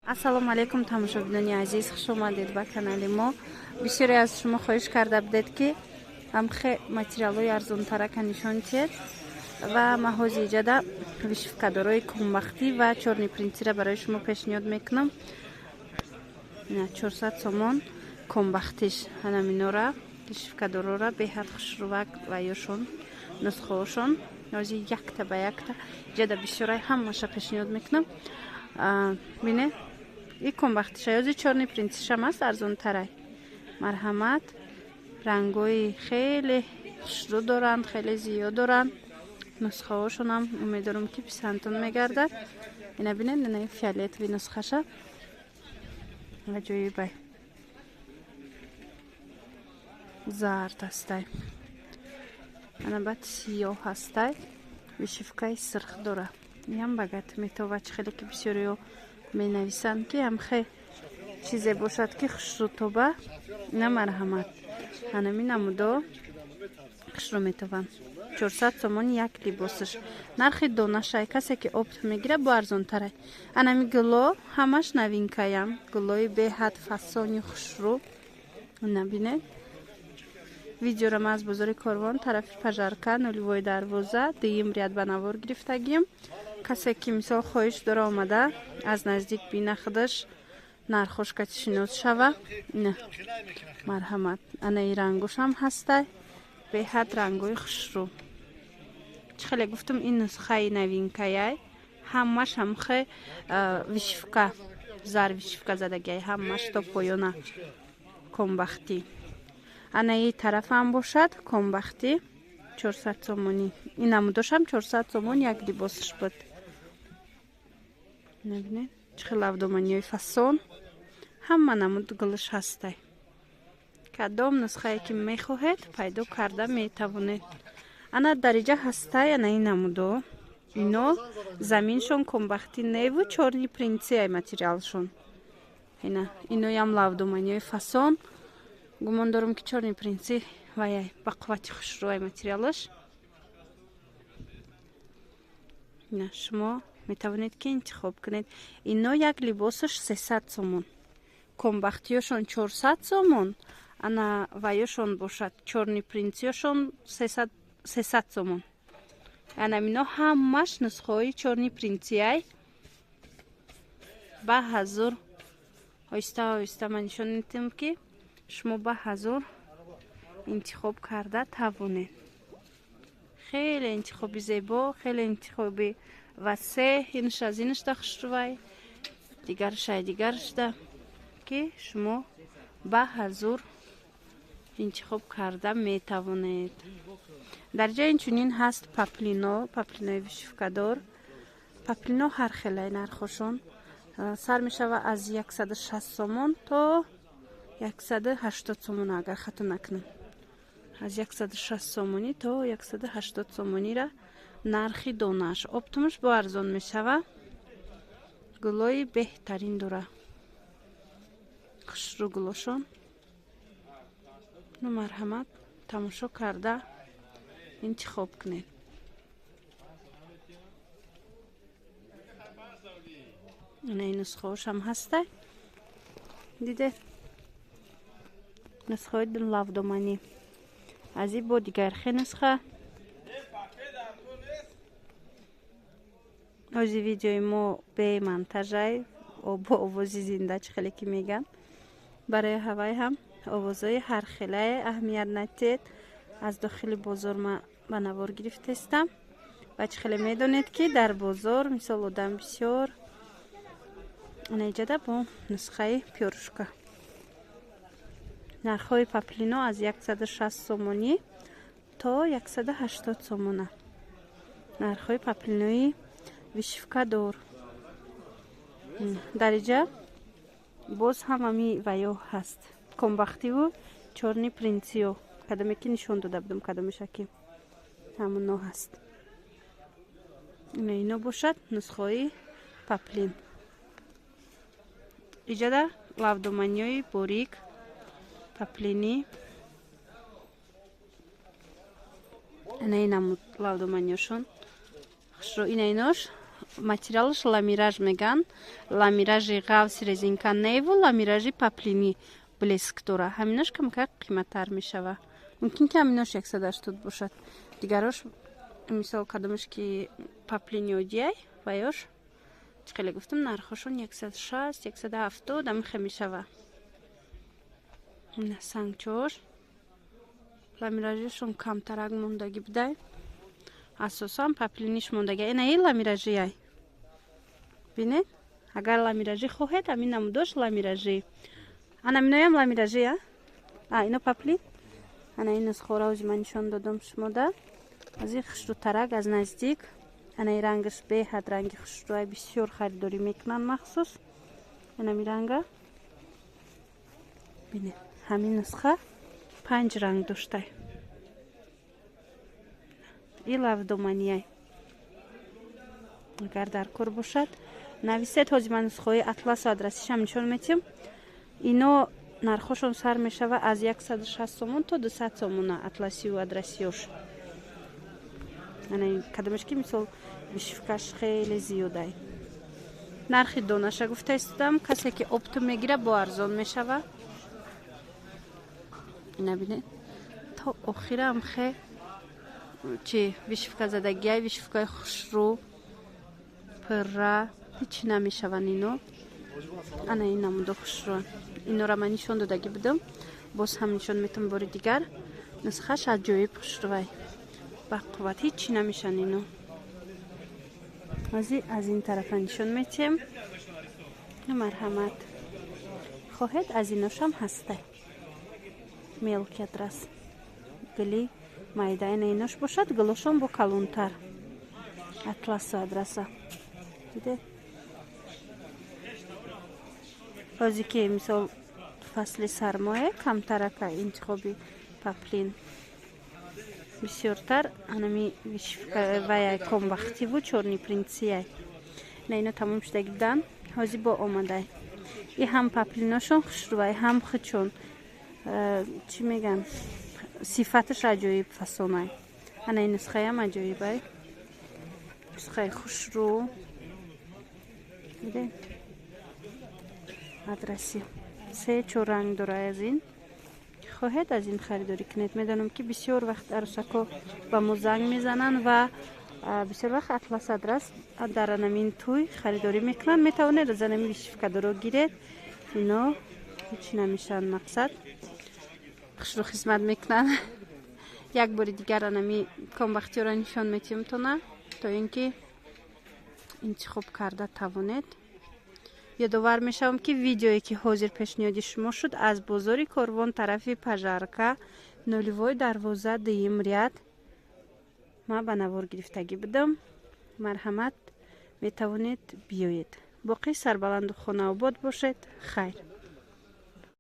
ассалому алайкум тамошобинони азиз, хуш омадед ба канали мо. Бисёре аз шумо хоҳиш карда будед ки ҳамхе материалҳои арзонтарака нишон диҳед ва маҳози иҷада вишивкадорои кумбахтӣ ва чорни принтира барои шумо пешниҳод мекунам. 400 сомон кумбахтиш ҳанаминора вишивкадорора беҳад хушрувак ва ёшон нусхаошон ҳози якта ба якта иҷада бисёрай ҳамаша пешниҳод мекунам. бине и кумбахтиша ёзи чорни принтишам аст арзонтарай. марҳамат, рангои хеле хушрӯ доранд, хеле зиёд доранд. нусхаошонам умедворам ки писандтон мегардад. ина бинед, ина фиолетови нусхаша аҷоибай зард ҳастай, ана баъд сиёҳ ҳастай, вишивкаи сирх дора. ям багат метовач хеле ки бисёриё менависанд ки ҳамхе чизе бошад ки хушрӯтоба. ина марҳамат ҳанами намудо хушрӯ метованд. 400 сомон як либосиш. нархи донашай касе ки опт мегира бо арзонтарай. анами гуло ҳамаш новинкаям, гулои беҳад фасони хушрӯ. набинед видеорам аз бозори Корвон тарафи Пажарка 012 дуюм ряд ба навор гирифтагием. касе ки мисол хоҳиш дора омада аз наздик бина худаш нархошка шинос шава. ина марҳамат анаи рангошам ҳастай, беҳад рангои хушрӯ. чӣ хеле гуфтам ин нусхаи новинкаяй, ҳамаш ҳамхе вишивка зар вишивка задагиай, ҳамаш то поёна кумбахтӣ. анаи тарафам бошад кумбахтӣ 400 сомонӣ. ин намудошам 400 сомон як либосиш буд. набинед чӣ хеле авдоманиёи фасон, ҳама намуд гулш ҳастай. кадом нусхае ки мехоҳед пайдо карда метавонед. ана дариҷа ҳастай, ана ин намудо ино заминшон кумбахтӣ неву чорни принтсияй материалшон. ина иноям лавдоманиёи фасон. гумон дорам ки чорни принси ваяй ба қуввати хушрӯай материалаш. ина шумо метавонед ки интихоб кунед. ино як либосаш 300 сомон, кумбахтиёшон 400 сомон, ана ваёшон бошад чорни принсиёшон 300 сомон. ана ино ҳамаш нусхаҳои чорни принсияй ба ҳазур. оҳиста оҳиста ман нишон медиҳам ки шумо ба ҳазур интихоб карда тавонед. хеле интихоби зебо, хеле интихоби васеъ. инш аз инашда хушрӯвай, дигаршда ки шумо ба ҳазур интихоб карда метавонед. дар ҷои инчунин ҳаст паплинои вишивкадор. паплино ҳар хелай нархошон сар мешава аз 160 сомон то 180 сомон, агар хато накунам. аз 160 сомонӣ то 180 сомонира нархи донааш. оптумаш бо арзон мешава. гулои беҳтарин дора, хушрӯ гулошон. ну марҳамат тамошо карда интихоб кунед. ина ин нусхаошам ҳастай, дидед нусхаҳои лавдоманӣ. аз ин бо дигархе нусха. ози видеои мо бе монтажай бо овози зинда чӣ хеле ки меган. барои ҳавай ҳам овозҳои ҳархелае аҳамият надиҳед. аз дохили бозор ма ба навор гирифтаистам ва чӣ хеле медонед ки дар бозор мисол одам бисёр наиҷада бо нусхаи пёрушка. нархҳои паплино аз 160 сомонӣ то 180 сомона. нархҳои паплинои вишивкадор. дариҷа боз ҳамами ваё ҳаст. кумбахтиву чорни принсиё, кадоме ки нишон дода будам, кадомеша ки ҳамуно ҳаст. ино бошад нусхаҳои паплин. иҷада лавдоманиёи борик паплинӣ. ана инамуд лавдоманиёшон хушрӯ. ина инош материалш ламираж меган. Ламиражи ғавс резинка неву, ламиражи паплини блеск дора. Ҳаминош камкар қиматтар мешава. Мумкин ки ҳаминош 180 бошад. Дигарош мисол кадомаш ки паплини одияй ва ёш хеле гуфтам нархошон 160 170 амихе мешава. На сангчош ламиражишон камтарак мондаги будай. Асосан паплиниш мондаги. Ина ин ламиражияй. Бинед? Агар ламиражи хоҳед, амин намудош ламиражи. Ана миноям ламиражия? Ино паплин? Ана ин нусхора узи ман нишон додам шумода. Аз ин хушрӯтарак аз наздик. Ана ин рангаш беҳад ранги хушрӯай бисёр харидорӣ мекунанд махсус. Ана ми ранга. Бинед. Ҳамин нусха 5 ранг доштай. И лавдоманияй. Агар дар кор бошад, нависед ҳози ман нусхаҳои атласу адрасишам нишон метиҳам. Ино нархошон сар мешава аз 160 сомон то 200 сомона атласию адрасиёш. Ана кадомаш ки мисол вишивкаш хеле зиёдай. Нархи донаша гуфта истодам, касе ки опту мегира бо арзон мешава. Ина бинед. То охирам хе чи вишивка задагияй, вишивкаи хушрӯ, пурра ҳичи намешаванд ино. Ана ин намудо хушрӯан. Инора ман нишон додагӣ будам. Боз ҳам нишон метавам бори дигар. Нусхаш аҷоиб хушрӯай. Бақувват ҳичи намешаванд ино. Аз ин тарафа нишон метиҳам. Марҳамат. хоҳед аз иношам ҳастай. Мелки адрас. Гили майда ина инош бошад, гилошон бо калонтар. Атласу адраса. Дидед? ҳози ки мисол фасли сармоя камтарака интихоби паплин бисёртар анами вишивка ваяй комбахтиву чорни принцияй. На ино тамом шудагӣ будан. ҳози бо омадай. И ҳам паплиношон хушрӯай, ҳам хичон чӣ меган сифаташ аҷоиб фасонай. Ана ин нусхаям аҷоибай. Нусхаи хушрӯ. Дидед? Адраси 3-4 ранг дорад аз ин. хоҳед аз ин харидорӣ кунед. Медонам ки бисёр вақт арӯсако ба мо занг мезананд ва бисёр вақт атлас адрас дар анамин тӯй харидорӣ мекунанд. Метавонед аз анамин вишивкадоро гиред. ино ҳичи намешаванд мақсад хушрӯ хизмат мекунанд. як бори дигар анами комбахтиёро нишон метиҳам тона то ин ки интихоб карда тавонед. یادآور میشم که ویدیویی که حاضر پیشنهادی شما شد از بازار کاروان طرف پژارکا 012 دیم ریاد ما به نوار گرفتگی بدم. مرحمت میتوانید بیایید. باقی سربلند و خانه آباد باشید. خیر.